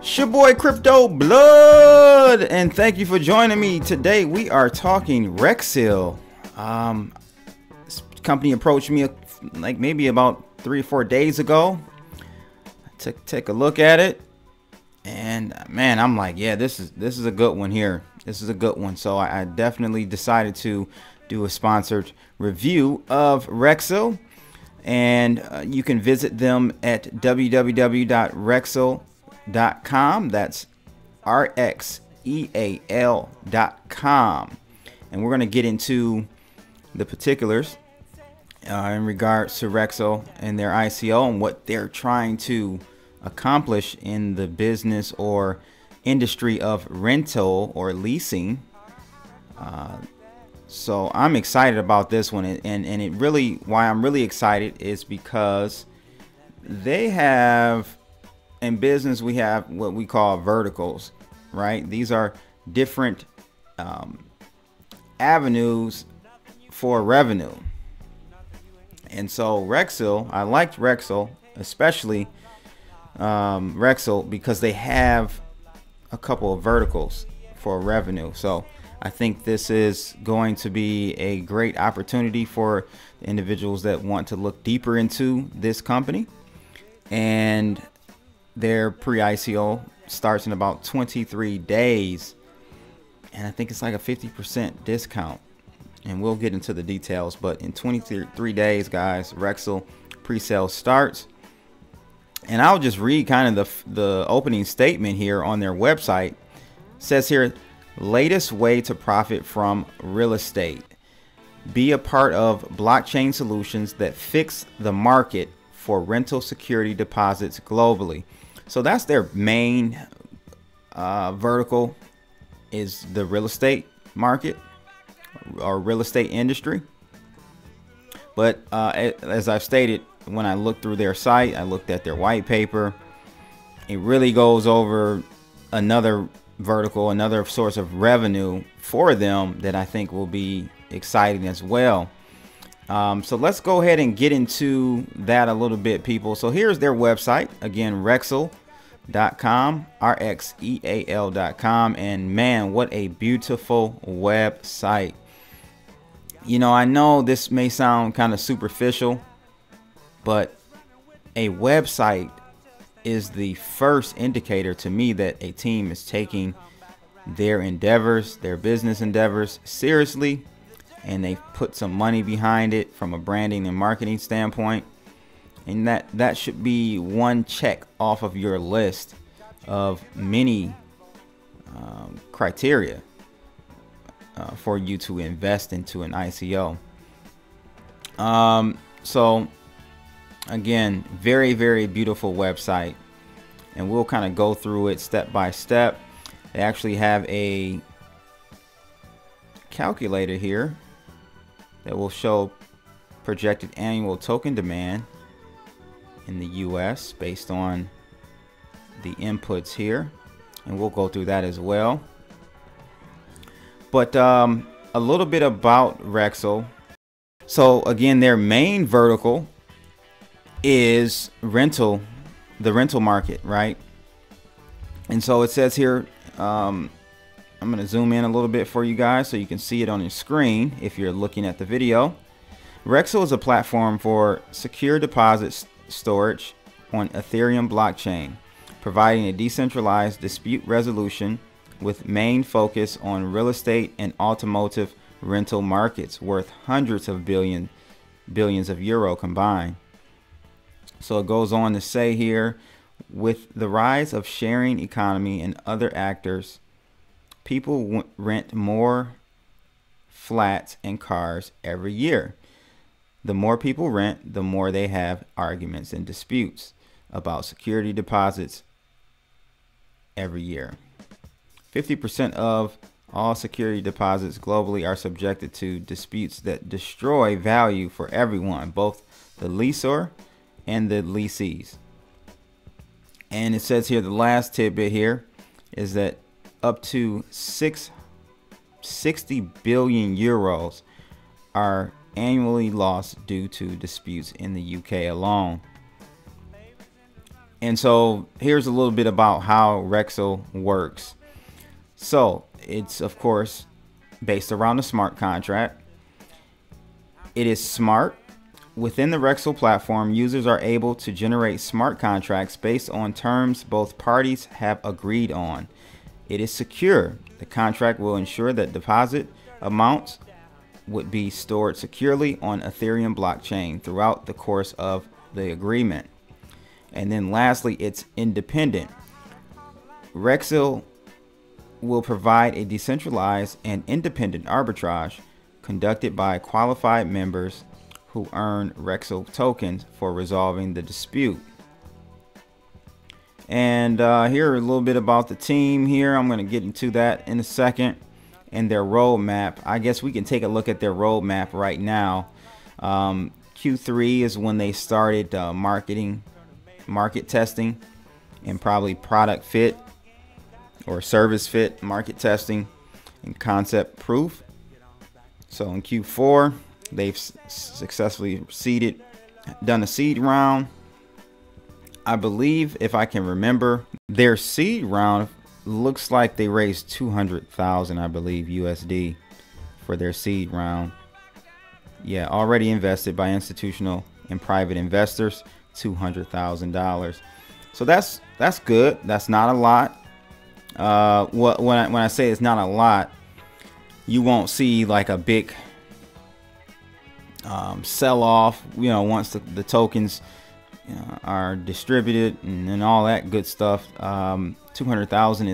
It's your boy Crypto Blood, and thank you for joining me. Today we are talking Rexel. This company approached me like maybe about 3 or 4 days ago. I take a look at it, and man, I'm like, yeah, this is a good one here. This is a good one. So I definitely decided to do a sponsored review of Rexel, and you can visit them at www.rexel.com. That's RxEAL.com, and we're going to get into the particulars in regards to Rexel and their ICO and what they're trying to accomplish in the business or industry of rental or leasing. So I'm excited about this one, and it really, why I'm really excited is because they have, in business, we have what we call verticals, right? These are different avenues for revenue. And so Rexel, I liked Rexel, especially Rexel, because they have a couple of verticals for revenue. So I think this is going to be a great opportunity for individuals that want to look deeper into this company. And their pre-ICO starts in about 23 days, and I think it's like a 50% discount, and we'll get into the details. But in 23 days, guys, Rexel pre-sale starts. And I'll just read kind of the opening statement here on their website. It says here, latest way to profit from real estate. Be a part of blockchain solutions that fix the market for rental security deposits globally. So that's their main vertical, is the real estate market or real estate industry. But as I've stated, when I looked through their site, I looked at their white paper, it really goes over another vertical, another source of revenue for them that I think will be exciting as well. So let's go ahead and get into that a little bit, people. So here's their website again, Rexel.com, RxEAL.com, and man, what a beautiful website. You know, I know this may sound kind of superficial, but a website is the first indicator to me that a team is taking their endeavors, their business endeavors, seriously, and they put some money behind it from a branding and marketing standpoint. And that should be one check off of your list of many criteria for you to invest into an ICO. So again, very, very beautiful website, and we'll kind of go through it step by step. They actually have a calculator here that will show projected annual token demand in the US based on the inputs here, and we'll go through that as well. But a little bit about Rexel. So again, their main vertical is rental, the rental market, right? And so it says here, I'm going to zoom in a little bit for you guys so you can see it on your screen if you're looking at the video. Rexel is a platform for secure deposit storage on Ethereum blockchain, providing a decentralized dispute resolution with main focus on real estate and automotive rental markets worth hundreds of billions of euro combined. So it goes on to say here, with the rise of sharing economy and other actors, people rent more flats and cars every year. The more people rent, the more they have arguments and disputes about security deposits every year. 50% of all security deposits globally are subjected to disputes that destroy value for everyone, both the lessor and the lessees. And it says here, the last tidbit here is that up to 60 billion euros are annually lost due to disputes in the UK alone. And so here's a little bit about how Rexel works. So it's, of course, based around the smart contract. It is smart. Within the Rexel platform, users are able to generate smart contracts based on terms both parties have agreed on. It is secure. The contract will ensure that deposit amounts would be stored securely on Ethereum blockchain throughout the course of the agreement. And then lastly, it's independent. Rexel will provide a decentralized and independent arbitrage conducted by qualified members who earn Rexel tokens for resolving the dispute. And here a little bit about the team here. I'm going to get into that in a second, and their roadmap. I guess we can take a look at their roadmap right now. Q3 is when they started market testing, and probably product fit or service fit market testing and concept proof. So in Q4, they've successfully done a seed round. I believe, if I can remember, their seed round looks like they raised 200,000, I believe, USD for their seed round. Yeah, already invested by institutional and private investors, $200,000. So that's good. That's not a lot. When I say it's not a lot, you won't see like a big sell off, once the tokens are distributed and all that good stuff. 200,000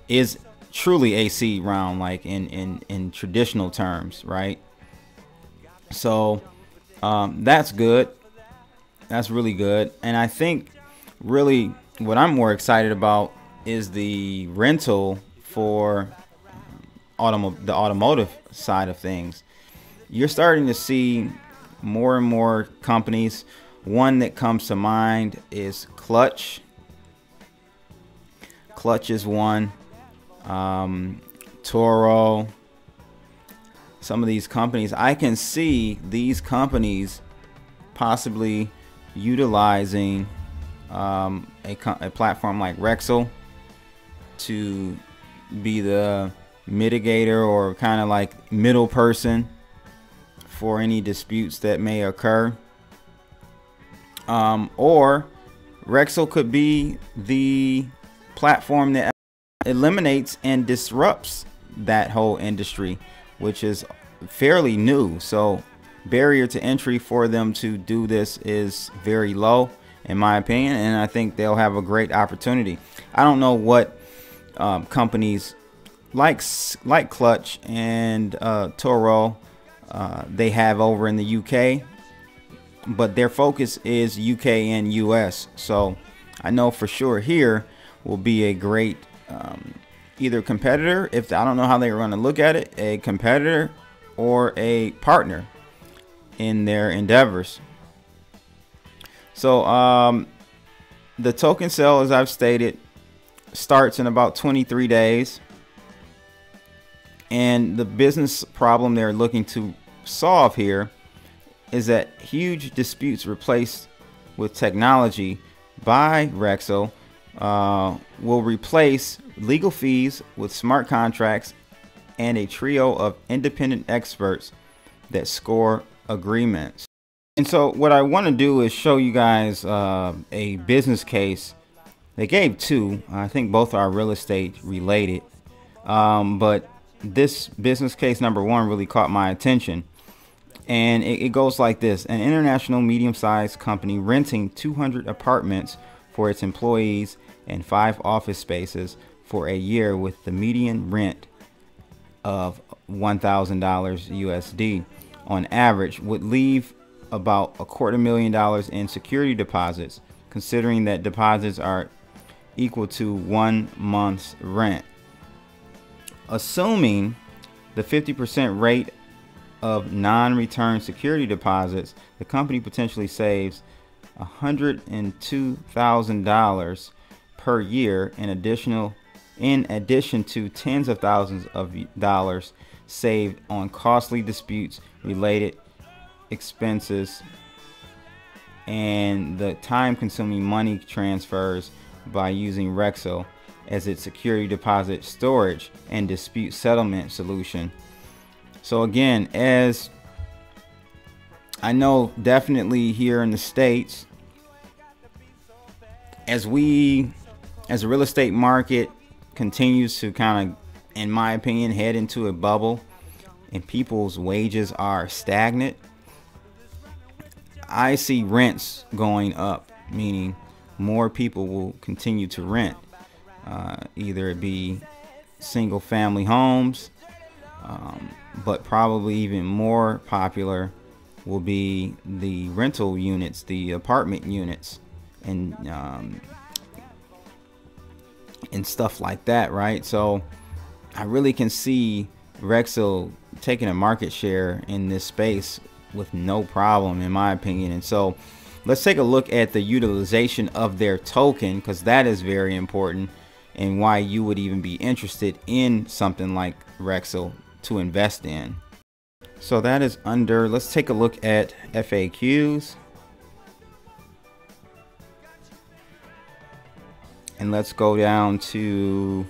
is truly a seed round, like in traditional terms, right? So that's good. That's really good. And I think really what I'm more excited about is the rental for the automotive side of things. You're starting to see more and more companies. One that comes to mind is Clutch. Clutch is one. Toro. Some of these companies, I can see these companies possibly utilizing a platform like Rexel to be the mitigator or kind of like middle person for any disputes that may occur. Or Rexel could be the platform that eliminates and disrupts that whole industry, which is fairly new. So barrier to entry for them to do this is very low, in my opinion, and I think they'll have a great opportunity. I don't know what companies like Clutch and Toro they have over in the UK, but their focus is UK and US. So I know for sure here will be a great either competitor, if I don't know how they're going to look at it, a competitor or a partner in their endeavors. So the token sale, as I've stated, starts in about 23 days. And the business problem they're looking to solve here is that huge disputes replaced with technology by Rexel will replace legal fees with smart contracts and a trio of independent experts that score agreements. And so what I want to do is show you guys a business case. They gave two. I think both are real estate related, but this business case number one really caught my attention. And it goes like this: an international medium-sized company renting 200 apartments for its employees and 5 office spaces for a year with the median rent of $1,000 USD on average would leave about $250,000 in security deposits, considering that deposits are equal to 1 month's rent. Assuming the 50% rate of non-return security deposits, the company potentially saves $102,000 per year in addition to tens of thousands of dollars saved on costly disputes related expenses and the time-consuming money transfers by using Rexel as its security deposit storage and dispute settlement solution. So again, as I know, definitely here in the States, as the real estate market continues to kind of, in my opinion, head into a bubble and people's wages are stagnant, I see rents going up, meaning more people will continue to rent. Either it be single family homes, but probably even more popular will be the rental units, the apartment units, and stuff like that, right? So I really can see Rexel taking a market share in this space with no problem, in my opinion. And so let's take a look at the utilization of their token, because that is very important, and why you would even be interested in something like Rexel to invest in. So that is under, let's take a look at FAQs. And let's go down to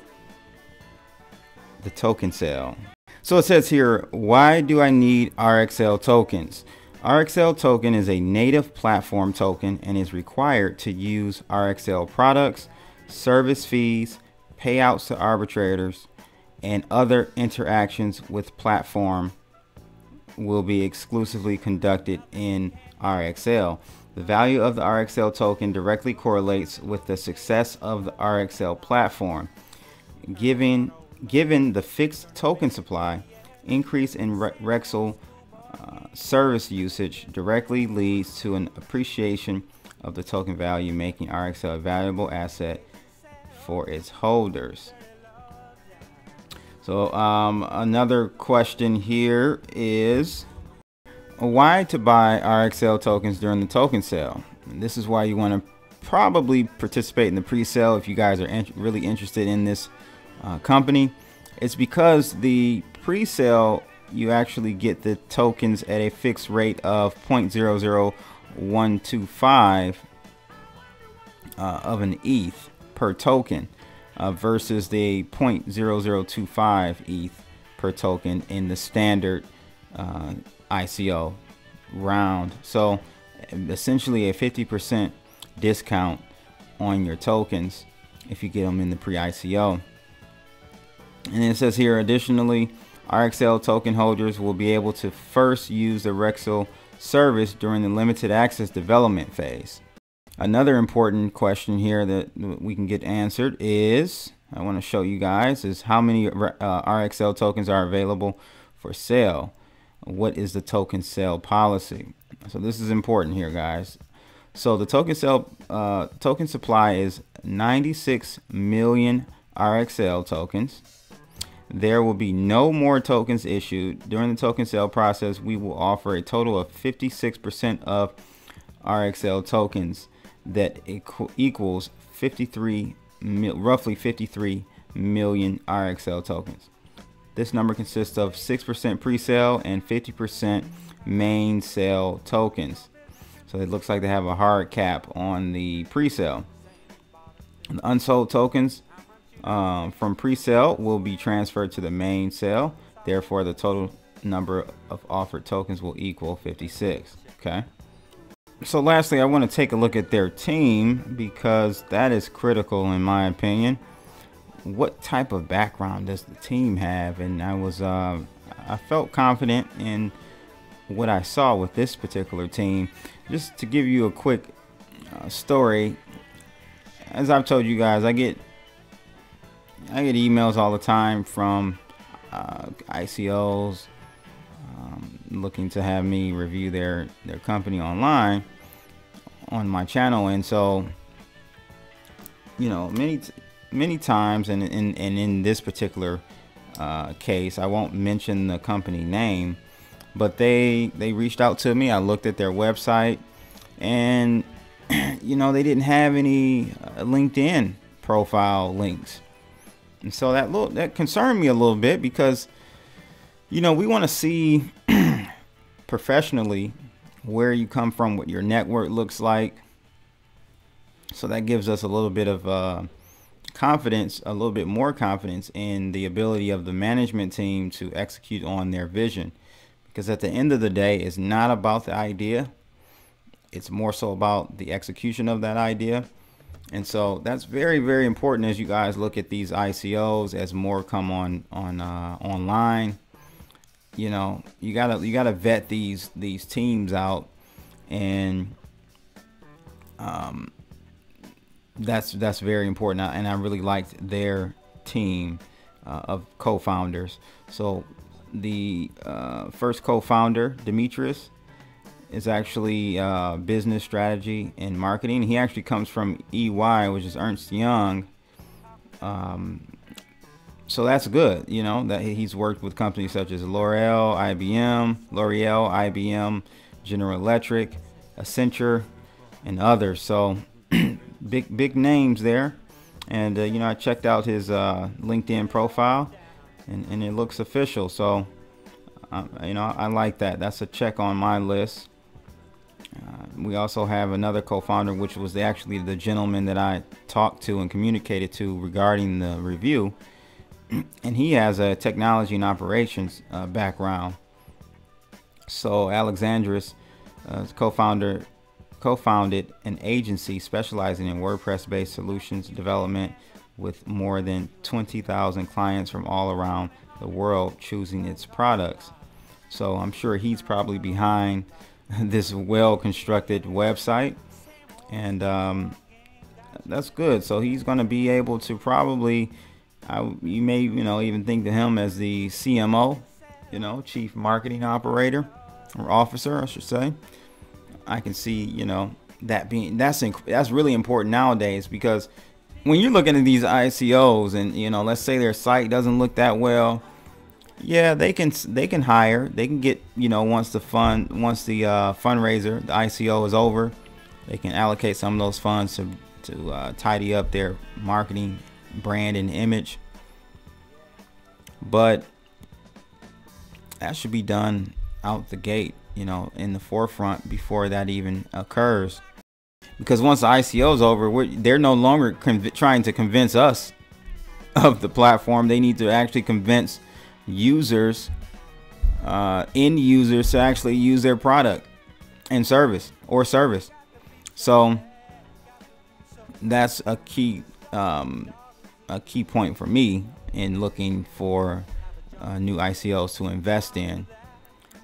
the token sale. So it says here, why do I need RxEAL tokens? RxEAL token is a native platform token and is required to use RxEAL products, service fees, payouts to arbitrators, and other interactions with platform will be exclusively conducted in RxEAL. The value of the RxEAL token directly correlates with the success of the RxEAL platform. Given the fixed token supply, increase in Rexel service usage directly leads to an appreciation of the token value, making RxEAL a valuable asset for its holders. So another question here is, why to buy RxEAL tokens during the token sale? And this is why you want to probably participate in the pre-sale if you guys are really interested in this company. It's because the pre-sale, you actually get the tokens at a fixed rate of 0.00125 of an ETH per token versus the 0.0025 ETH per token in the standard ICO round. So essentially a 50% discount on your tokens if you get them in the pre-ICO. And it says here, additionally, RxEAL token holders will be able to first use the Rexel service during the limited access development phase. Another important question here that we can get answered is, I want to show you guys, is how many RxEAL tokens are available for sale. What is the token sale policy? So this is important here, guys. So the token supply is 96 million RxEAL tokens. There will be no more tokens issued. During the token sale process, we will offer a total of 56% of RxEAL tokens that equals roughly 53 million RxEAL tokens. This number consists of 6% pre-sale and 50% main sale tokens. So it looks like they have a hard cap on the pre-sale. The unsold tokens from pre-sale will be transferred to the main sale. Therefore, the total number of offered tokens will equal 56. Okay. So lastly, I want to take a look at their team, because that is critical in my opinion. What type of background does the team have? And I felt confident in what I saw with this particular team. Just to give you a quick story, as I've told you guys, I get emails all the time from ICOs looking to have me review their company online on my channel. And so, you know, many times, and in this particular case, I won't mention the company name, but they reached out to me. I looked at their website, and you know, they didn't have any LinkedIn profile links. And so that concerned me a little bit, because, you know, we want to see professionally where you come from, what your network looks like. So that gives us a little bit of confidence, a little bit more confidence in the ability of the management team to execute on their vision. Because at the end of the day, it's not about the idea. It's more so about the execution of that idea. And so that's very, very important as you guys look at these ICOs, as more come online. You know, you gotta vet these teams out, and that's very important. And I really liked their team of co-founders. So the first co-founder, Demetrius, is actually business strategy and marketing. He actually comes from EY, which is Ernst Young. So that's good, you know, that he's worked with companies such as L'Oreal, IBM, General Electric, Accenture, and others. So big names there. And you know, I checked out his LinkedIn profile, and it looks official. So you know, I like that. That's a check on my list. We also have another co-founder, which was actually the gentleman that I talked to and communicated to regarding the review. And he has a technology and operations background. So Alexandris co-founded an agency specializing in WordPress-based solutions development, with more than 20,000 clients from all around the world choosing its products. So I'm sure he's probably behind this well-constructed website, and that's good. So he's going to be able to probably, you may even think to him as the CMO, Chief Marketing Operator or Officer, I should say. I can see that being that's really important nowadays, because when you're looking at these ICOs and let's say their site doesn't look that well, yeah, they can hire, they can get once the fundraiser, the ICO is over, they can allocate some of those funds to tidy up their marketing, brand, and image. But that should be done out the gate, in the forefront before that even occurs. Because once the ICO is over, they're no longer trying to convince us of the platform. They need to actually convince users, end users, to actually use their product and service. So that's a key point for me in looking for new ICOs to invest in.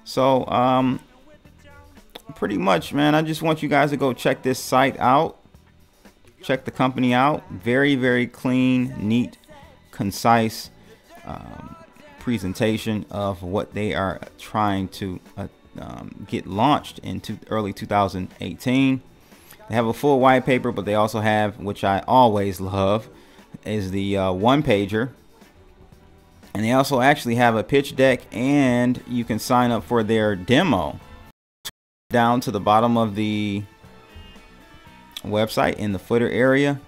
So pretty much, man, I just want you guys to go check this site out, check the company out. Very, very clean, neat, concise presentation of what they are trying to get launched in early 2018. They have a full white paper, but they also have, which I always love, is the one pager. And they also actually have a pitch deck, and you can sign up for their demo. Down to the bottom of the website in the footer area,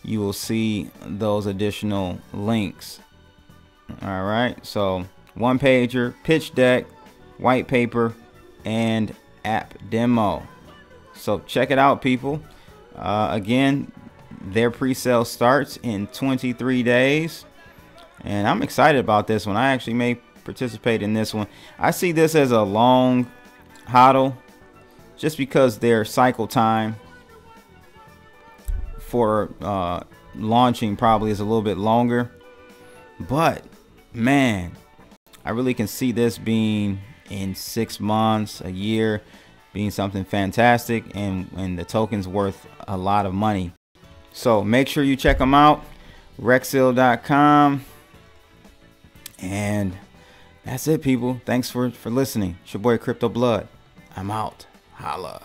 you will see those additional links. All right, so one pager, pitch deck, white paper, and app demo. So check it out, people. Again, their pre-sale starts in 23 days. And I'm excited about this one. I actually may participate in this one. I see this as a long hodl, just because their cycle time for launching probably is a little bit longer. But man, I really can see this being in 6 months, a year, being something fantastic, and the token's worth a lot of money. So make sure you check them out, RxEAL.com. And that's it, people. Thanks for listening. It's your boy Crypto Blood. I'm out. Holla.